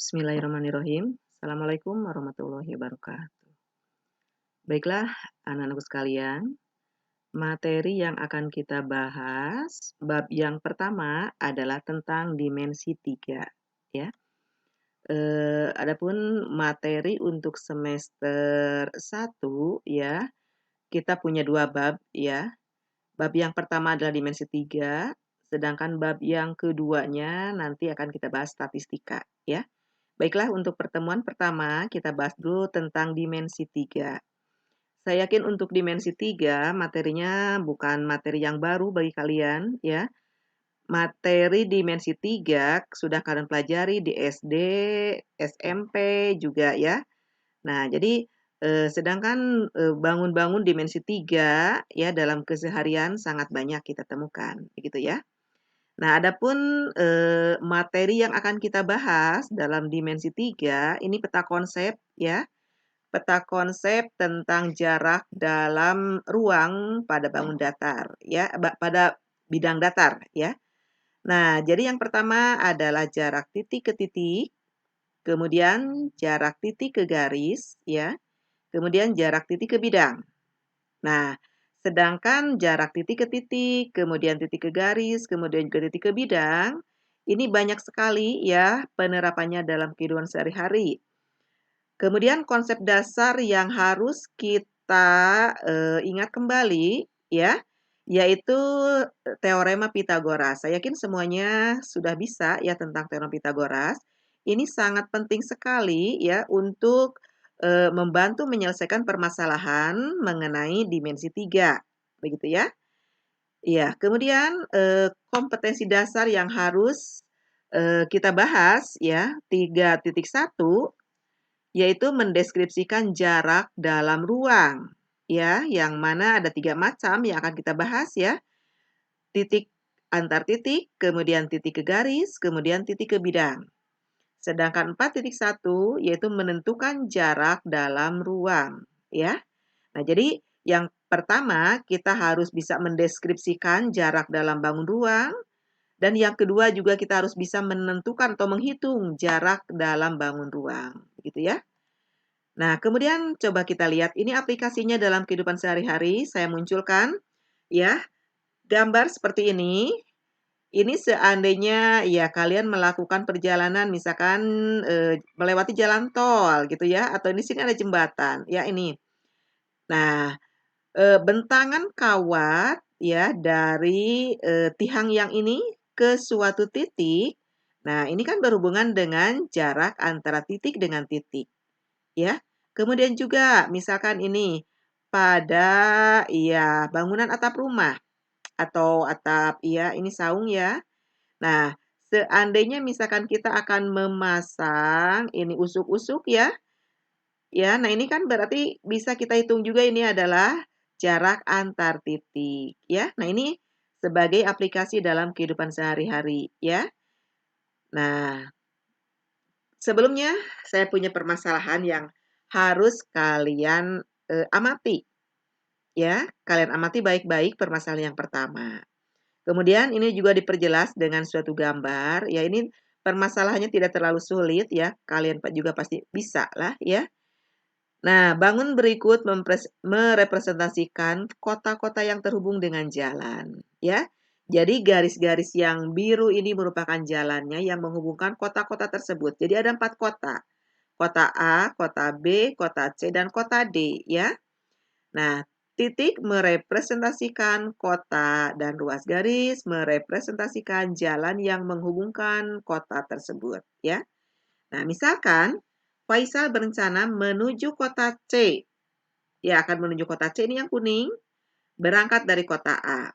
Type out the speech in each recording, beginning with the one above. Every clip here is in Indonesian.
Bismillahirrahmanirrahim. Assalamualaikum warahmatullahi wabarakatuh. Baiklah, anak-anakku sekalian, materi yang akan kita bahas, bab yang pertama adalah tentang dimensi 3, ya. Adapun materi untuk semester 1, ya, kita punya 2 bab, ya. Bab yang pertama adalah dimensi 3, sedangkan bab yang keduanya nanti akan kita bahas statistika, ya. Baiklah, untuk pertemuan pertama kita bahas dulu tentang dimensi 3. Saya yakin untuk dimensi 3 materinya bukan materi yang baru bagi kalian, ya. Materi dimensi 3 sudah kalian pelajari di SD, SMP juga, ya. Nah, jadi sedangkan bangun-bangun dimensi 3 ya dalam keseharian sangat banyak kita temukan, begitu ya. Nah, adapun materi yang akan kita bahas dalam dimensi 3 ini peta konsep ya. Peta konsep tentang jarak dalam ruang pada bangun datar ya, pada bidang datar ya. Nah, jadi yang pertama adalah jarak titik ke titik, kemudian jarak titik ke garis ya, kemudian jarak titik ke bidang. Nah, sedangkan jarak titik ke titik, kemudian titik ke garis, kemudian juga titik ke bidang, ini banyak sekali ya penerapannya dalam kehidupan sehari-hari. Kemudian konsep dasar yang harus kita ingat kembali ya, yaitu teorema Pitagoras. Saya yakin semuanya sudah bisa ya tentang teorema Pitagoras. Ini sangat penting sekali ya untuk membantu menyelesaikan permasalahan mengenai dimensi 3, begitu ya. Iya, kemudian kompetensi dasar yang harus kita bahas ya, 3.1 yaitu mendeskripsikan jarak dalam ruang ya, yang mana ada 3 macam yang akan kita bahas ya. Titik antar titik, kemudian titik ke garis, kemudian titik ke bidang. Sedangkan 4.1 yaitu menentukan jarak dalam ruang, ya. Nah, jadi yang pertama kita harus bisa mendeskripsikan jarak dalam bangun ruang, dan yang kedua juga kita harus bisa menentukan atau menghitung jarak dalam bangun ruang, gitu ya. Nah, kemudian coba kita lihat ini aplikasinya dalam kehidupan sehari-hari. Saya munculkan ya, gambar seperti ini. Ini seandainya ya kalian melakukan perjalanan misalkan, melewati jalan tol gitu ya, atau di sini ada jembatan, ya ini. Nah, bentangan kawat ya dari, tiang yang ini ke suatu titik, nah ini kan berhubungan dengan jarak antara titik dengan titik, ya. Kemudian juga misalkan ini, pada ya bangunan atap rumah atau atap ya ini saung ya. Nah, seandainya misalkan kita akan memasang ini usuk-usuk ya, ya, nah ini kan berarti bisa kita hitung juga ini adalah jarak antar titik, ya. Nah, ini sebagai aplikasi dalam kehidupan sehari-hari, ya. Nah, sebelumnya saya punya permasalahan yang harus kalian amati, ya. Kalian amati baik-baik permasalahan yang pertama. Kemudian ini juga diperjelas dengan suatu gambar, ya ini permasalahannya tidak terlalu sulit ya, kalian juga pasti bisa lah ya. Nah, bangun berikut merepresentasikan kota-kota yang terhubung dengan jalan, ya. Jadi garis-garis yang biru ini merupakan jalannya yang menghubungkan kota-kota tersebut. Jadi ada 4 kota. Kota A, kota B, kota C, dan kota D, ya. Nah, titik merepresentasikan kota dan ruas garis merepresentasikan jalan yang menghubungkan kota tersebut, ya. Nah, misalkan Faisal berencana menuju kota C. Ya, akan menuju kota C ini yang kuning, berangkat dari kota A.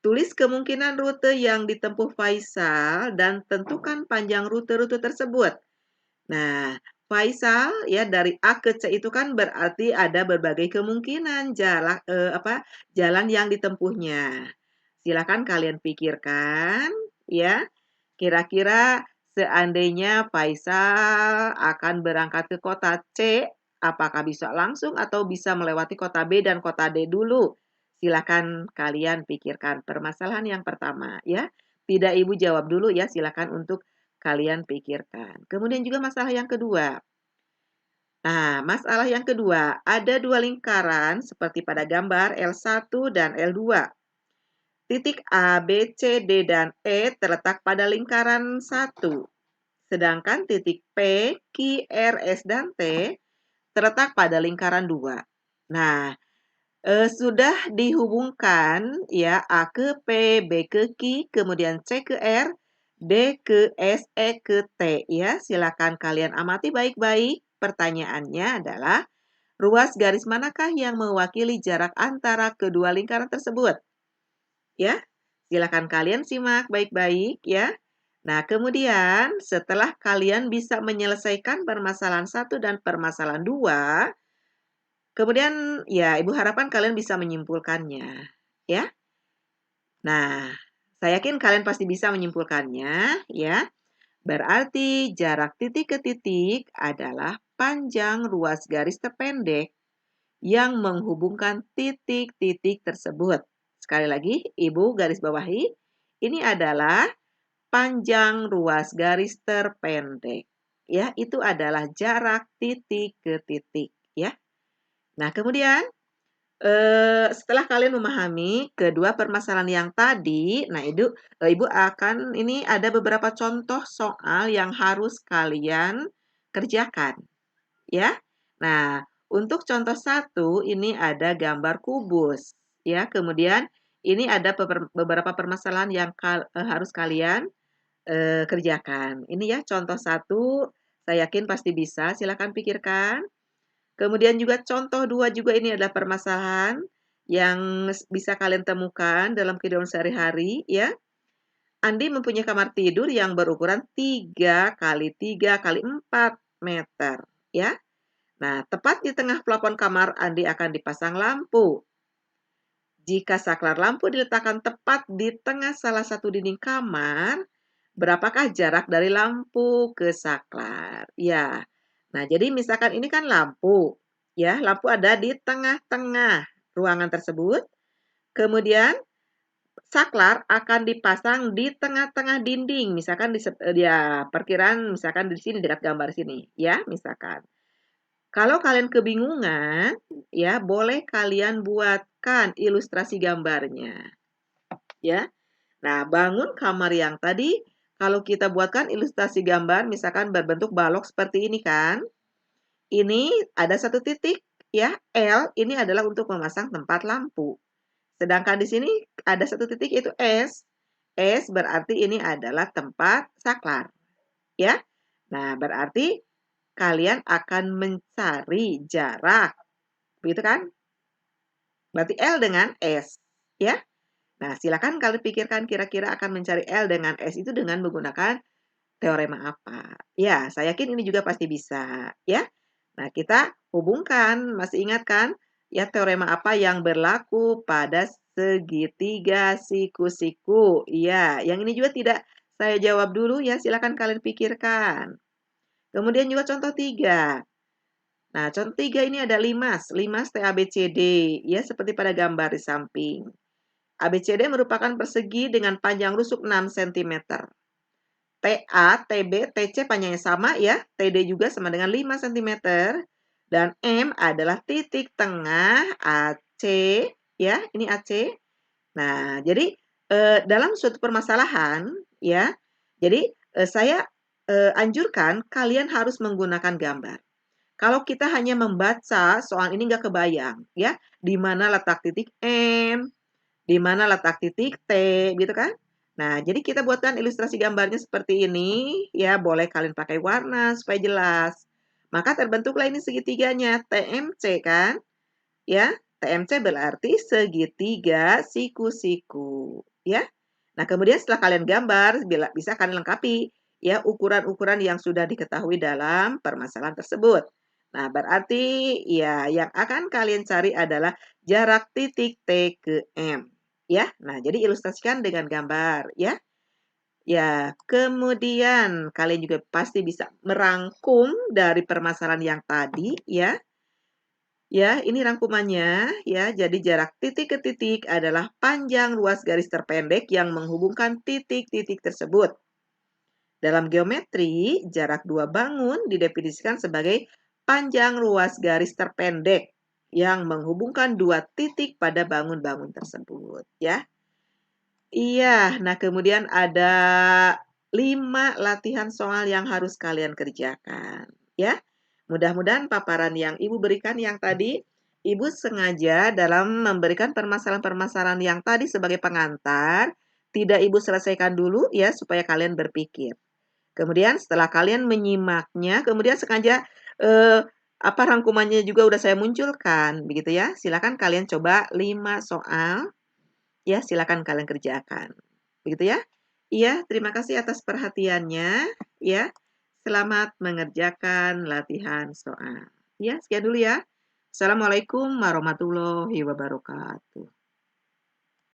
Tulis kemungkinan rute yang ditempuh Faisal dan tentukan panjang rute-rute tersebut. Nah, Faisal ya dari A ke C itu kan berarti ada berbagai kemungkinan jalan yang ditempuhnya. Silakan kalian pikirkan ya. Kira-kira seandainya Faisal akan berangkat ke kota C, apakah bisa langsung atau bisa melewati kota B dan kota D dulu? Silakan kalian pikirkan permasalahan yang pertama ya. Tidak Ibu jawab dulu ya, silakan untuk kalian pikirkan. Kemudian juga masalah yang kedua. Nah, masalah yang kedua, ada dua lingkaran seperti pada gambar L1 dan L2. Titik A, B, C, D, dan E terletak pada lingkaran 1. Sedangkan titik P, Q, R, S, dan T terletak pada lingkaran 2. Nah, sudah dihubungkan ya A ke P, B ke Q, kemudian C ke R, D ke S, E ke T ya. Silakan kalian amati baik-baik. Pertanyaannya adalah ruas garis manakah yang mewakili jarak antara kedua lingkaran tersebut? Ya, silakan kalian simak baik-baik ya. Nah, kemudian setelah kalian bisa menyelesaikan permasalahan 1 dan permasalahan 2, kemudian ya Ibu harapkan kalian bisa menyimpulkannya, ya. Nah, saya yakin kalian pasti bisa menyimpulkannya, ya. Berarti jarak titik ke titik adalah panjang ruas garis terpendek yang menghubungkan titik-titik tersebut. Sekali lagi, Ibu garis bawahi, ini adalah panjang ruas garis terpendek. Ya, itu adalah jarak titik ke titik, ya. Nah, kemudian setelah kalian memahami kedua permasalahan yang tadi, nah Ibu akan ini ada beberapa contoh soal yang harus kalian kerjakan, ya. Nah, untuk contoh satu ini ada gambar kubus, ya. Kemudian ini ada beberapa permasalahan yang harus kalian kerjakan. Ini ya contoh satu, saya yakin pasti bisa, silakan pikirkan. Kemudian juga contoh 2 juga ini adalah permasalahan yang bisa kalian temukan dalam kehidupan sehari-hari ya. Andi mempunyai kamar tidur yang berukuran 3 kali 3 kali 4 meter ya. Nah, tepat di tengah plafon kamar Andi akan dipasang lampu. Jika saklar lampu diletakkan tepat di tengah salah satu dinding kamar, berapakah jarak dari lampu ke saklar? Ya. Nah, jadi misalkan ini kan lampu, ya, lampu ada di tengah-tengah ruangan tersebut. Kemudian saklar akan dipasang di tengah-tengah dinding, misalkan ya, perkiraan misalkan di sini dekat gambar sini, ya, misalkan. Kalau kalian kebingungan, ya, boleh kalian buatkan ilustrasi gambarnya, ya. Nah, bangun kamar yang tadi, kalau kita buatkan ilustrasi gambar, misalkan berbentuk balok seperti ini kan. Ini ada satu titik, ya, L, ini adalah untuk memasang tempat lampu. Sedangkan di sini ada satu titik, yaitu S. S berarti ini adalah tempat saklar, ya. Nah, berarti kalian akan mencari jarak, begitu kan? Berarti L dengan S, ya. Nah, silakan kalian pikirkan kira-kira akan mencari L dengan S itu dengan menggunakan teorema apa. Ya, saya yakin ini juga pasti bisa, ya. Nah, kita hubungkan, masih ingat kan? Ya, teorema apa yang berlaku pada segitiga siku-siku? Iya, yang ini juga tidak saya jawab dulu ya, silakan kalian pikirkan. Kemudian juga contoh 3. Nah, contoh 3 ini ada limas, limas TABCD, ya seperti pada gambar di samping. ABCD merupakan persegi dengan panjang rusuk 6 cm. TA, TB, TC panjangnya sama ya, TD juga sama dengan 5 cm. Dan M adalah titik tengah AC, ya, ini AC. Nah, jadi dalam suatu permasalahan, ya, jadi saya anjurkan kalian harus menggunakan gambar. Kalau kita hanya membaca, soal ini nggak kebayang, ya, di mana letak titik M, di mana letak titik T, gitu kan? Nah, jadi kita buatkan ilustrasi gambarnya seperti ini, ya, boleh kalian pakai warna supaya jelas. Maka terbentuklah ini segitiganya, TMC kan? Ya, TMC berarti segitiga siku-siku, ya. Nah, kemudian setelah kalian gambar, bisa kalian lengkapi ya ukuran-ukuran yang sudah diketahui dalam permasalahan tersebut. Nah, berarti ya yang akan kalian cari adalah jarak titik T ke M. Ya, nah jadi ilustrasikan dengan gambar ya. Ya, kemudian kalian juga pasti bisa merangkum dari permasalahan yang tadi ya. Ya, ini rangkumannya ya. Jadi jarak titik ke titik adalah panjang ruas garis terpendek yang menghubungkan titik-titik tersebut. Dalam geometri, jarak dua bangun didefinisikan sebagai panjang luas garis terpendek yang menghubungkan dua titik pada bangun-bangun tersebut, ya. Iya, nah kemudian ada 5 latihan soal yang harus kalian kerjakan, ya. Mudah-mudahan paparan yang Ibu berikan yang tadi, Ibu sengaja dalam memberikan permasalahan-permasalahan yang tadi sebagai pengantar, tidak Ibu selesaikan dulu ya, supaya kalian berpikir. Kemudian setelah kalian menyimaknya, kemudian sengaja, apa, rangkumannya juga udah saya munculkan, begitu ya. Silakan kalian coba 5 soal, ya silakan kalian kerjakan. Begitu ya. Iya, terima kasih atas perhatiannya, ya. Selamat mengerjakan latihan soal. Ya, sekian dulu ya. Assalamualaikum warahmatullahi wabarakatuh.